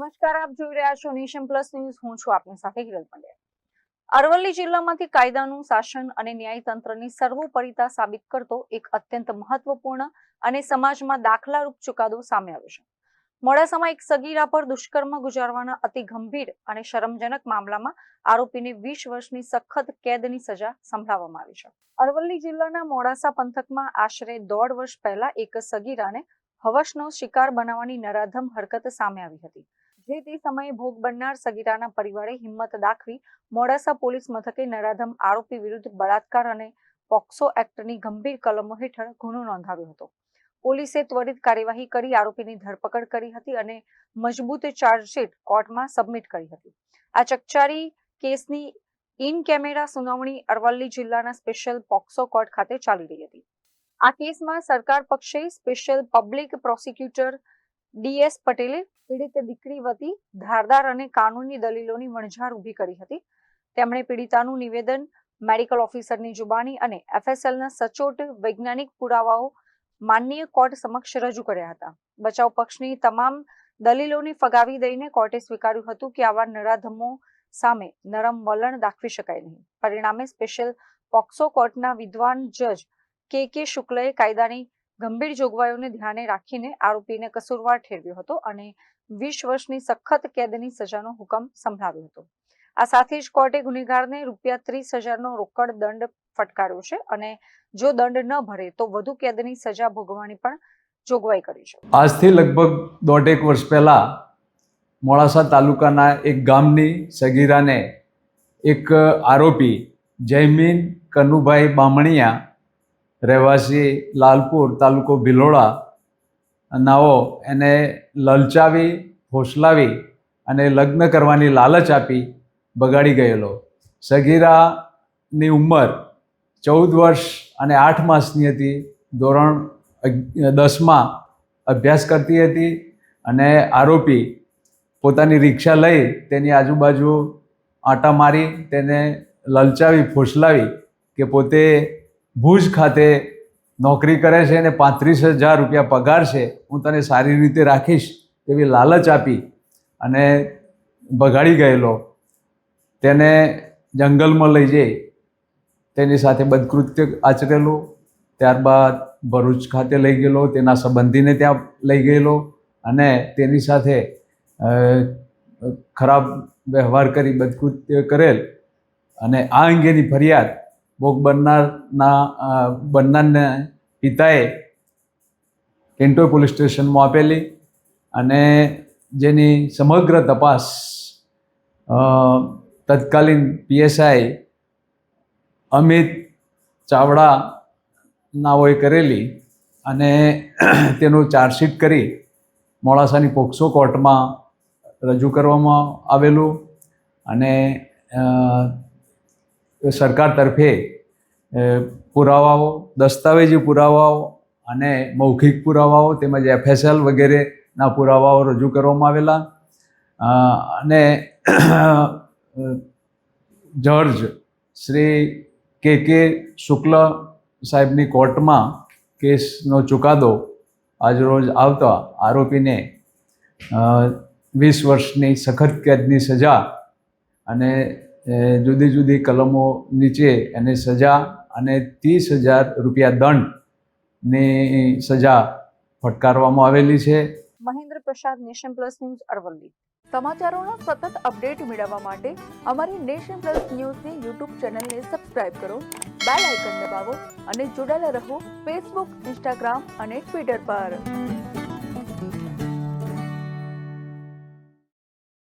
નમસ્કાર, આપ જોઈ રહ્યા છો નેશન પ્લસ ન્યૂઝ. હું છું આપની સાથે હિરલ પંડ્યા. અરવલ્લી જિલ્લામાંથી કાયદાનું શાસન અને ન્યાયતંત્રની સર્વોપરિતા સાબિત કરતો એક અત્યંત મહત્વપૂર્ણ અને સમાજમાં દાખલારૂપ ચુકાદો સામે આવ્યો છે. મોડાસામાં એક સગીરા પર દુષ્કર્મ ગુજારવાના અતિ ગંભીર અને શરમજનક મામલામાં આરોપીને 20 વર્ષની સખત કેદની સજા સંભળાવવામાં આવી છે. અરવલ્લી જિલ્લાના મોડાસા પંથકમાં આશરે 1.5 વર્ષ પહેલા એક સગીરાને હવસનો શિકાર બનાવવાની નરાધમ હરકત સામે આવી હતી. જે તે સમયે ભોગ બનનાર સગીરાના પરિવારે હિંમત દાખવી મોડાસા પોલીસ મથકે નરાધમ આરોપી વિરુદ્ધ બળાત્કાર અને પોક્સો એક્ટની ગંભીર કલમો હેઠળ ગુનો નોંધાવ્યો હતો. પોલીસે ત્વરિત કાર્યવાહી કરી આરોપીની ધરપકડ કરી હતી અને મજબૂત ચાર્જશીટ કોર્ટમાં સબમિટ કરી હતી. આ ચકચારી કેસની ઇન કેમેરા સુનાવણી અરવલ્લી જિલ્લાના સ્પેશિયલ પોક્સો કોર્ટ ખાતે ચાલી રહી હતી. આ કેસમાં સરકાર પક્ષે સ્પેશિયલ પબ્લિક પ્રોસિક્યુટર DS પટેલે પીડિત દીકરી વતી ધારદાર અને કાનૂની દલીલોની વણઝાર ઊભી કરી હતી. તેમણે પીડિતાનું નિવેદન, મેડિકલ ઓફિસરની જુબાની અને FSLના સચોટ વૈજ્ઞાનિક પુરાવાઓ માનનીય કોર્ટ સમક્ષ રજૂ કર્યા હતા. બચાવ પક્ષની તમામ દલીલોને ફગાવી દઈને કોર્ટે સ્વીકાર્યું હતું કે આવા નરાધમો સામે નરમ વલણ દાખવી શકાય નહીં. પરિણામે સ્પેશિયલ પોક્સો કોર્ટના વિદ્વાન જજ KK શુક્લએ કાયદાની ગંભીર જોગવાઈઓને ધ્યાને રાખીને આરોપીને કસૂરવાર ઠેરવ્યો હતો અને 20 વર્ષની સખત કેદની સજાનો હુકમ સંભળાવ્યો હતો. આ સાથે જ કોર્ટે ગુનેગારને ₹30,000નો રોકડ દંડ ફટકાર્યો છે અને જો દંડ ન ભરે તો વધુ કેદની સજા ભોગવવાની પણ જોગવાઈ કરી છે. આજથી લગભગ 1.5 વર્ષ પહેલા મોડાસા તાલુકાના એક ગામની સગીરાને એક આરોપી જયમીન કનુભાઈ બામણિયા, રહેવાસી લાલપુર, તાલુકો ભિલોડા નાઓ, એને લલચાવી, ફોસલાવી અને લગ્ન કરવાની લાલચ આપી બગાડી ગયેલો. સગીરાની ઉંમર 14 વર્ષ અને 8 માસની હતી. ધોરણ 10માં અભ્યાસ કરતી હતી અને આરોપી પોતાની રિક્ષા લઈ તેની આજુબાજુ આંટા મારી તેને લલચાવી, ફોસલાવી કે પોતે ભુજ ખાતે નોકરી કરે છે અને 35,000 રૂપિયા પગાર છે, હું તને સારી રીતે રાખીશ તેવી લાલચ આપી અને બગાડી ગયેલો. તેને જંગલમાં લઈ જઈ તેની સાથે બદકૃત્ય આચરેલું. ત્યારબાદ ભરૂચ ખાતે લઈ ગયેલો, તેના સંબંધીને ત્યાં લઈ ગયેલો અને તેની સાથે ખરાબ વ્યવહાર કરી બદકૃત્ય કરેલ અને આ અંગેની ફરિયાદ ભોગ બનનારને પિતાએ કેન્ટો પોલીસ સ્ટેશનમાં આપેલી અને જેની સમગ્ર તપાસ તત્કાલીન PSI અમિત ચાવડા નાઓએ કરેલી અને તેનું ચાર્જશીટ કરી મોડાસાની પોક્સો કોર્ટમાં રજૂ કરવામાં આવેલું અને સરકાર તરફે પુરાવાઓ, દસ્તાવેજી પુરાવાઓ અને મૌખિક પુરાવાઓ તેમજ FSL વગેરેના પુરાવાઓ રજૂ કરવામાં આવેલા અને જજ શ્રી KK શુક્લ સાહેબની કોર્ટમાં કેસનો ચુકાદો આજરોજ આવતા આરોપીને 20 વર્ષની સખત કેદની સજા અને જુદી જુદી કલમો નીચે એને સજા અને 30,000 રૂપિયા દંડની સજા ફટકારવામાં આવેલી છે. મહેન્દ્ર પ્રસાદ, નેશન પ્લસ ન્યૂઝ, અરવલ્લી. સમાચારોનો સતત અપડેટ મેળવવા માટે અમારી નેશન પ્લસ ન્યૂઝની YouTube ચેનલને સબસ્ક્રાઇબ કરો, બેલ આઇકન દબાવો અને જોડાયેલા રહો Facebook, Instagram અને Twitter પર.